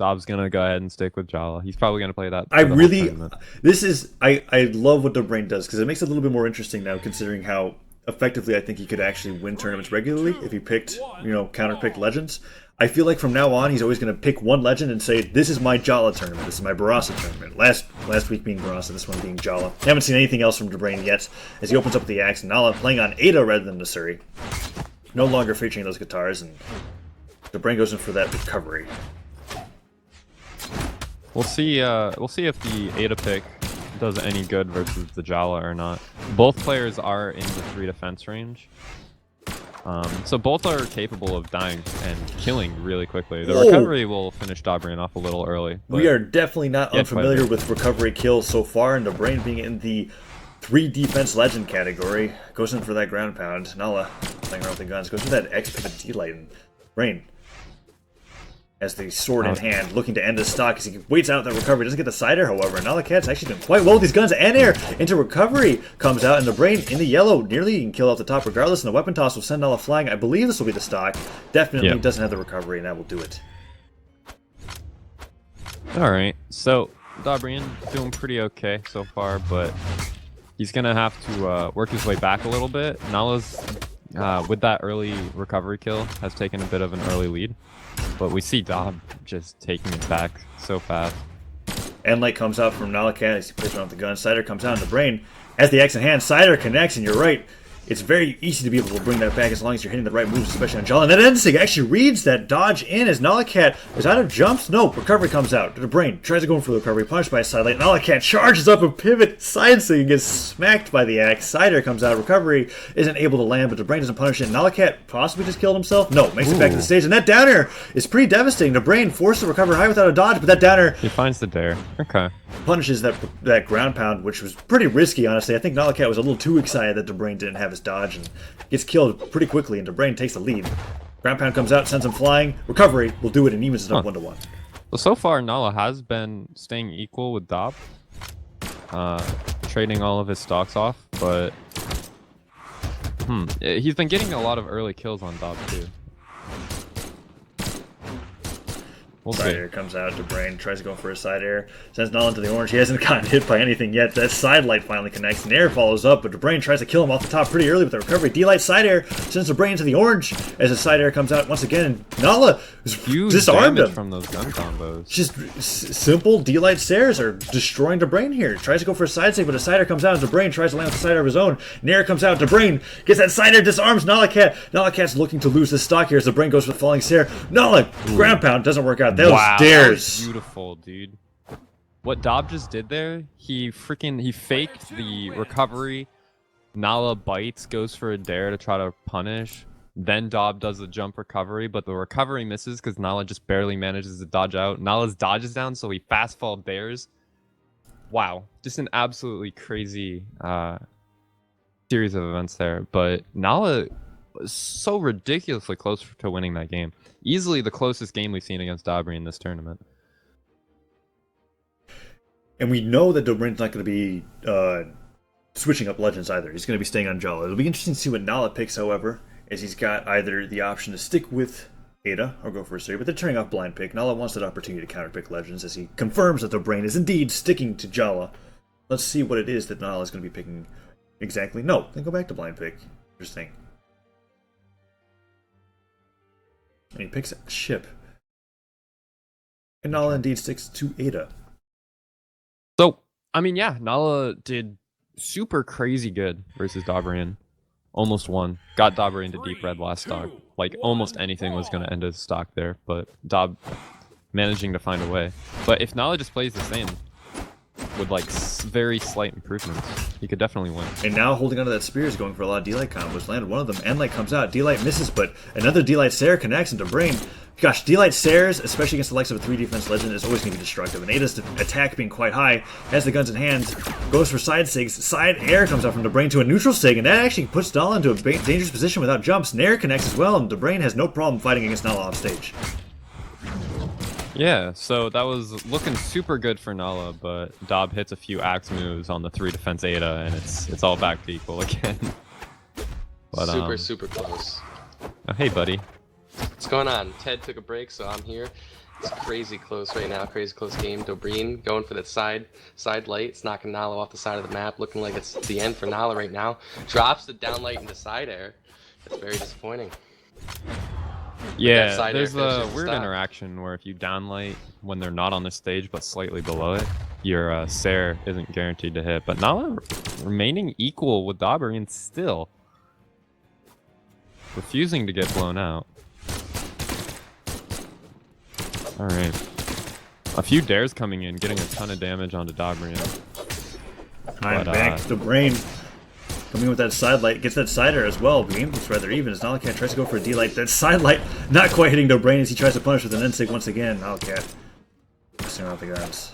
Dob's gonna go ahead and stick with Jhala. He's probably gonna play that. I for the whole really, tournament. I love what Dobrein does because it makes it a little bit more interesting now, considering how effectively I think he could actually win tournaments regularly if he picked, counter-picked legends. I feel like from now on he's always going to pick one legend and say, "This is my Jhala tournament. This is my Barasa tournament." Last week being Barasa, this one being Jhala. Haven't seen anything else from Dobrein yet as he opens up the axe. Nala playing on Ada rather than Nasuri. No longer featuring those guitars, and Dobrein goes in for that recovery. We'll see if the Ada pick does any good versus the Jhala or not. Both players are in the 3 defense range. So both are capable of dying and killing really quickly. The recovery will finish Dobrein off a little early. We are definitely not unfamiliar with recovery kills so far, and Dobrein being in the 3 defense legend category. Goes in for that ground pound. Nala playing around with the guns. Goes for that X pivot D-light, and Brain has the sword in hand, looking to end his stock as he waits out that recovery. Doesn't get the cider, however. NalaChu's actually doing quite well with these guns. And air into recovery comes out, and Dobrein in the yellow nearly can kill off the top regardless. And the weapon toss will send Nala flying. I believe this will be the stock. Definitely doesn't have the recovery, and that will do it. Alright, so Dobrein doing pretty okay so far, but he's gonna have to work his way back a little bit. Nala's, with that early recovery kill, has taken a bit of an early lead. But we see Dob just taking it back so fast. And light comes out from NalaChu as he plays around with the gun. Cider comes out in the Brain. As the X in hand, Cider connects, and you're right. It's very easy to be able to bring that back as long as you're hitting the right moves, especially on Jhala. And that Ensig actually reads that dodge in as NalaChu is out of jumps. No, recovery comes out. Dobrein tries to go in for the recovery, punished by a sidelight. NalaChu charges up a pivot, side sig, and gets smacked by the axe. Cider comes out. Recovery isn't able to land, but Dobrein doesn't punish it. NalaChu possibly just killed himself. No, makes it back to the stage. And that downer is pretty devastating. Dobrein forced to recover high without a dodge, but that downer He finds the dare. Okay. punishes that ground pound, which was pretty risky, honestly. I think NalaChu was a little too excited that Dobrein didn't have his dodge and gets killed pretty quickly, and Dobrein takes the lead. Ground pound comes out, sends him flying. Recovery will do it and evens it up 1-1. Well, so far Nala has been staying equal with Dob, trading all of his stocks off, but he's been getting a lot of early kills on Dob too. We'll see. Side air comes out. Dobrein tries to go for a side air. Sends Nala into the orange. He hasn't gotten hit by anything yet. That side light finally connects. And air follows up, but Dobrein tries to kill him off the top pretty early with the recovery. D-light side air sends Dobrein into the orange as the side air comes out once again. And Nala disarmed him from those gun combos. Just simple D-light stairs are destroying Dobrein here. Tries to go for a side save, but a side air comes out, and Dobrein tries to land with a side air of his own. Nair comes out. Dobrein gets that side air, disarms NalaChu. NalaChu's looking to lose this stock here as Dobrein goes for the falling stair. Nala ground pound doesn't work out. That was dares. That was beautiful, dude. What Dob just did there, he faked the recovery. Nala bites, goes for a dare to try to punish. Then Dob does a jump recovery, but the recovery misses because Nala just barely manages to dodge out. Nala's dodge is down, so he fast fall dares. Wow, just an absolutely crazy series of events there. But Nala was so ridiculously close to winning that game. Easily the closest game we've seen against Dobrein in this tournament. And we know that Dobrein's not going to be switching up legends either. He's going to be staying on Jhala. It'll be interesting to see what Nala picks, however, as he's got either the option to stick with Ada or go for a series, but they're turning off blind pick. Nala wants that opportunity to counterpick legends as he confirms that Dobrein is indeed sticking to Jhala. Let's see what it is that Nala is going to be picking exactly. No, then go back to blind pick. Interesting. And he picks a ship. And Nala indeed sticks to Ada. So, I mean, yeah, Nala did super crazy good versus Dobrein. Almost won. Got Dobrein to deep red last stock. Like, almost anything was going to end his stock there, but Dob managing to find a way. But if Nala just plays the same, with like very slight improvements, he could definitely win. And now holding onto that spear is going for a lot of D-Light combos. Landed one of them, and Light comes out. D-Light misses, but another D-Light Sarah connects into Brain. Gosh, D-Light Sares, especially against the likes of a 3 defense legend, is always going to be destructive. And Ada's attack being quite high, has the guns in hand, goes for side sigs. Side air comes out from Dobrein to a neutral sig, and that actually puts Nala into a dangerous position without jumps. Nair connects as well, and Dobrein has no problem fighting against Nala off stage. Yeah, so that was looking super good for Nala, but Dob hits a few axe moves on the 3 defense Ada, and it's all back to equal again. But, super close. Oh, hey, buddy. What's going on? Ted took a break, so I'm here. It's crazy close right now, crazy close game. Dobrein going for that side light. It's knocking Nala off the side of the map, looking like it's the end for Nala right now. Drops the down light into side air. It's very disappointing. Yeah, there's a weird interaction where if you downlight when they're not on the stage but slightly below it, your Sair isn't guaranteed to hit. But Nala remaining equal with Dobrein still. Refusing to get blown out. Alright. A few dares coming in, getting a ton of damage onto Dobrein. I'm back. Dobrein coming in with that side light. Gets that sider as well. The game looks rather even as NalaChu tries to go for a D-light. That side light not quite hitting Dobrein as he tries to punish with an N-sig once again. NalaChu messing around with the guns.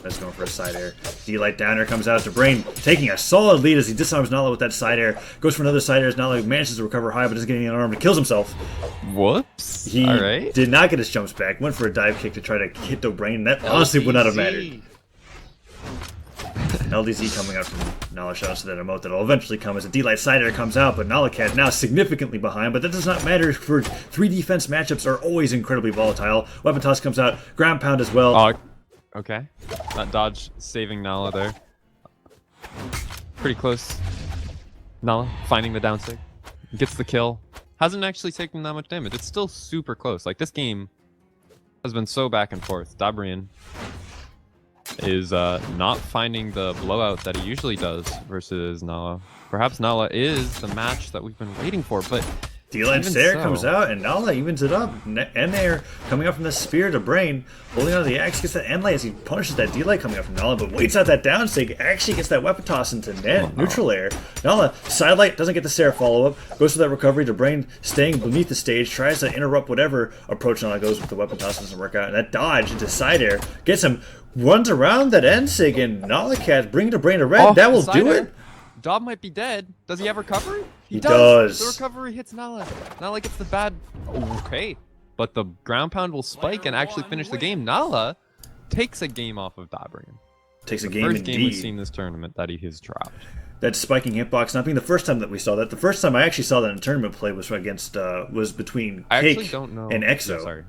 That's going for a side air. D-light downer comes out. Dobrein taking a solid lead as he disarms Nala with that side air. Goes for another side air as Nala manages to recover high but isn't getting unarmed and kills himself. Whoops. He did not get his jumps back. Went for a dive kick to try to hit Dobrein. That honestly would not have mattered. LDZ coming out from Nala. Shout out to that emote that'll eventually come as a D-light side air comes out, but NalaChu now significantly behind, but that does not matter for 3 defense matchups are always incredibly volatile. Weapon toss comes out, ground pound as well. Oh, okay. That dodge saving Nala there. Pretty close. Nala finding the down stick. Gets the kill. Hasn't actually taken that much damage. It's still super close. Like, this game has been so back and forth. Dobrein is not finding the blowout that he usually does versus Nala. Perhaps Nala is the match that we've been waiting for, but D-light Sair comes out and Nala evens it up. N-air coming up from the spear. Dobrein holding on to the axe, gets that N-light as he punishes that D-light coming up from Nala, but waits out that down stick, actually gets that weapon toss into net, neutral air. Nala, side light, doesn't get the Sair follow-up, goes for that recovery. Dobrein staying beneath the stage, tries to interrupt whatever approach Nala goes with the weapon toss, doesn't work out, and that dodge into side air gets him, runs around that N-sig, and NalaChu bringing Dobrein to red. That will do it. Dob might be dead. Does he have recovery? He does. The recovery hits Nala. Nala gets the bad... Okay. But the ground pound will spike and actually finish the game. Nala takes a game off of Dobrein. Takes a game first game we've seen this tournament that he has dropped. That spiking hitbox not being the first time that we saw that. The first time I actually saw that in a tournament play was against was between Cake and EXO. Yeah, sorry.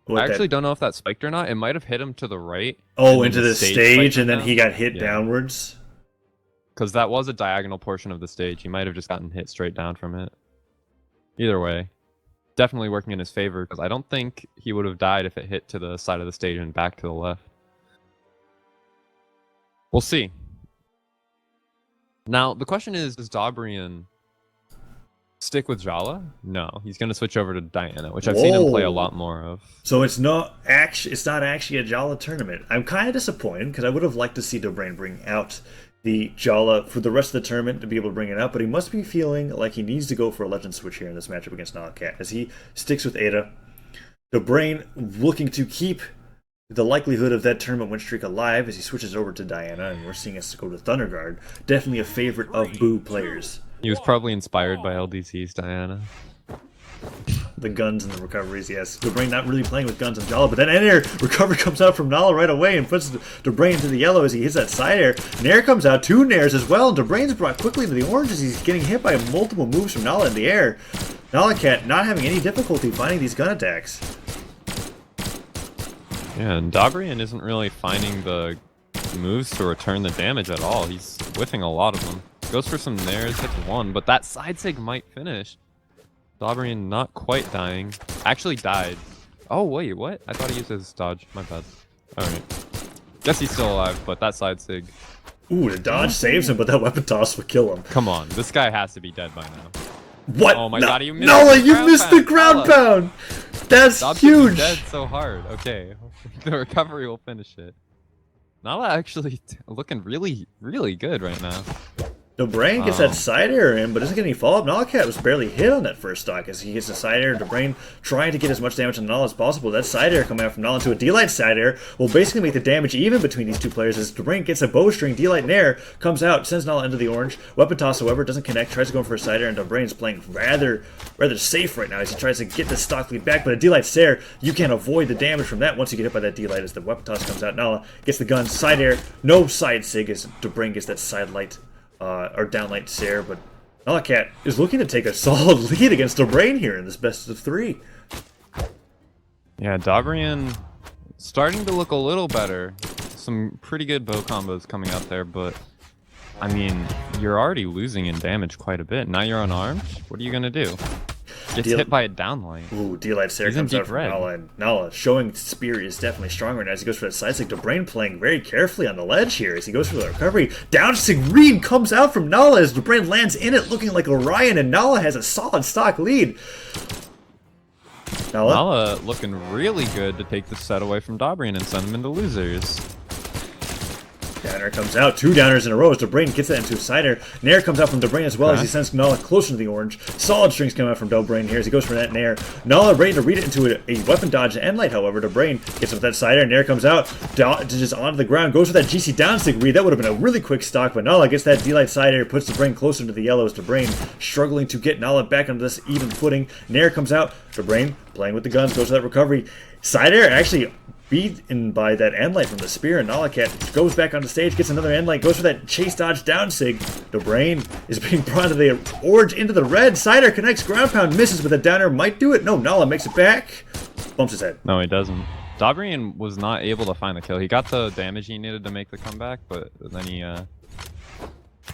I actually don't know if that spiked or not. It might have hit him to the right. Oh, into the stage and then he got hit downwards. Because that was a diagonal portion of the stage. He might have just gotten hit straight down from it. Either way, definitely working in his favor, because I don't think he would have died if it hit to the side of the stage and back to the left. We'll see. Now, the question is, does Dobrein stick with Jhala? No, he's going to switch over to Diana, which I've seen him play a lot more of. So it's not actually a Jhala tournament. I'm kind of disappointed, because I would have liked to see Dobrein bring out the Jhala for the rest of the tournament to be able to bring it out, but he must be feeling like he needs to go for a legend switch here in this matchup against NalaChu as he sticks with Ada. Dobrein looking to keep the likelihood of that tournament win streak alive as he switches over to Diana, and we're seeing us go to Thunderguard. Definitely a favorite of Boo players. He was probably inspired by LDC's Diana. The guns and the recoveries, yes. Dobrein not really playing with guns and Jhala, but then N-air recovery comes out from Nala right away and puts Dobrein into the yellow as he hits that side air. Nair comes out, 2 Nairs as well, and Dobrein's brought quickly to the orange as he's getting hit by multiple moves from Nala in the air. NalaChu not having any difficulty finding these gun attacks. Yeah, and Dobrein isn't really finding the moves to return the damage at all. He's whiffing a lot of them. Goes for some Nairs, hits 1, but that side sig might finish. Dobrein not quite dying. Actually died. Oh, wait, what? I thought he used his dodge. My bad. Alright. Guess he's still alive, but that side sig... Ooh, the dodge saves him, but that weapon toss will kill him. Come on, this guy has to be dead by now. What? Oh my god, you missed Nola, you missed the ground pound! That's huge! Dead so hard. Okay, the recovery will finish it. Nala actually looking really, really good right now. Dobrein gets that side air in, but doesn't get any follow-up. NalaChu was barely hit on that first stock as he gets the side air. Dobrein trying to get as much damage on Nala as possible. That side air coming out from Nala to a D-light side air will basically make the damage even between these two players as Dobrein gets a bowstring. D-light Nair comes out, sends Nala into the orange. Weapon toss, however, doesn't connect. Tries to go for a side air, and Dobrein's playing rather safe right now as he tries to get the stock lead back. But a D-light Sair, you can't avoid the damage from that once you get hit by that D-light as the weapon toss comes out. Nala gets the gun, side air, no side sig as Dobrein gets that side light. Or downlight Sair, but NalaChu is looking to take a solid lead against Dobrein here in this best of 3. Yeah, Dobrein starting to look a little better. Some pretty good bow combos coming out there, but I mean, you're already losing in damage quite a bit. Now you're unarmed. What are you gonna do? Gets hit by a downlight. Ooh, D-Light Sarah He's in comes out deep from red. Nala, and Nala showing Spear is definitely stronger now as he goes for that side stick. Dobrein playing very carefully on the ledge here as he goes for the recovery. Down stick read comes out from Nala as Dobrein lands in it looking like Orion, and Nala has a solid stock lead. Jhala looking really good to take the set away from Dobrein and send him into losers. Downer comes out, 2 downers in a row as Dobrein gets that into a sider. Nair comes out from Dobrein as well as he sends Nala closer to the orange. Solid strings come out from Dobrein here as he goes for that Nair. Nala ready to read it into a weapon dodge and end light, however. Dobrein gets with that sider. Nair comes out, just onto the ground, goes for that GC downstick read. That would have been a really quick stock, but Nala gets that D-Light sider, puts Dobrein closer to the yellow as Dobrein struggling to get Nala back onto this even footing. Nair comes out, Dobrein playing with the guns, goes for that recovery. Sider actually beaten by that end light from the spear, and NalaChu goes back on the stage, gets another end light, goes for that chase dodge down sig. Dobrein is being brought to the orange into the red. Sider connects, ground pound, misses, but the downer might do it. No, Nala makes it back. Bumps his head. No, he doesn't. Dobrein was not able to find the kill. He got the damage he needed to make the comeback, but then he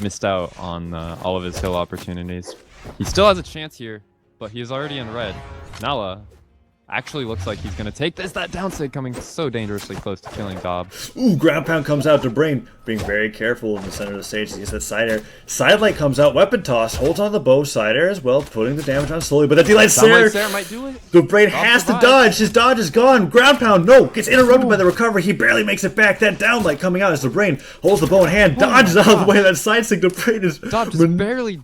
missed out on all of his kill opportunities. He still has a chance here, but he is already in red. Nala actually looks like he's gonna take this. That downside coming so dangerously close to killing Dob. Ooh, ground pound comes out. Dobrein being very careful in the center of the stage as he gets that sider. Sidelight comes out, weapon toss, holds on the bow, sider as well, putting the damage on slowly. But that D-Light Sarah might do it. Dobrein has to dodge. His dodge is gone. Ground pound, no, gets interrupted by the recovery. He barely makes it back. That downlight coming out as Dobrein holds the bow in hand, dodges out of the way of that side stick. Dobrein is Dob just barely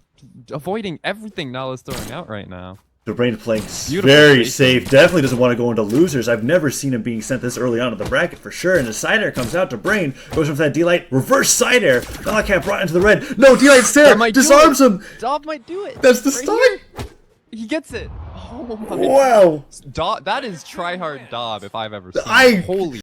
avoiding everything Nala's throwing out right now. Dobrein playing very safe. Definitely doesn't want to go into losers. I've never seen him being sent this early on in the bracket for sure. And the side air comes out. Dobrein goes for that D-Light. Reverse side air. NalaChu brought into the red. No, D-Light Stare disarms him. Dob might do it. That's the start. He gets it. Oh my Wow. Dob, that is tryhard Dob if I've ever seen it. Holy